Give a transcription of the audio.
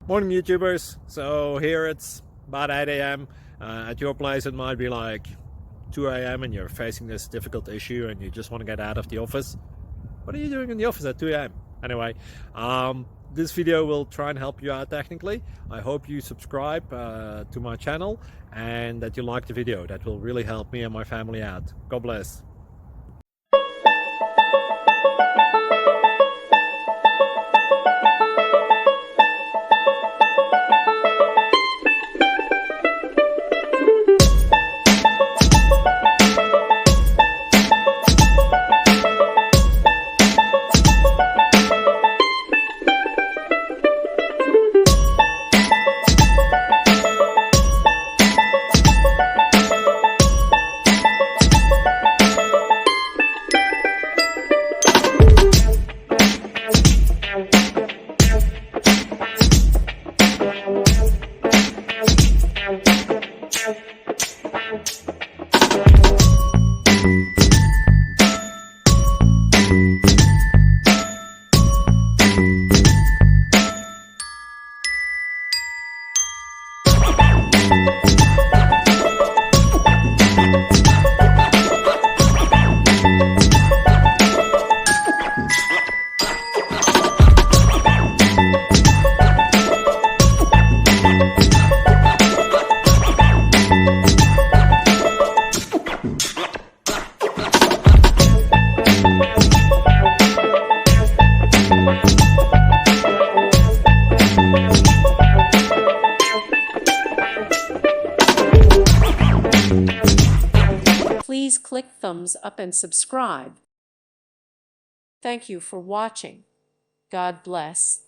Morning YouTubers. So here it's about 8 a.m. At your place it might be like 2 a.m. and you're facing this difficult issue and you just want to get out of the office. What are you doing in the office at 2 a.m.? Anyway, this video will try and help you out technically. I hope you subscribe to my channel and that you like the video. That will really help me and my family out. God bless. Please click thumbs up and subscribe. Thank you for watching. God bless.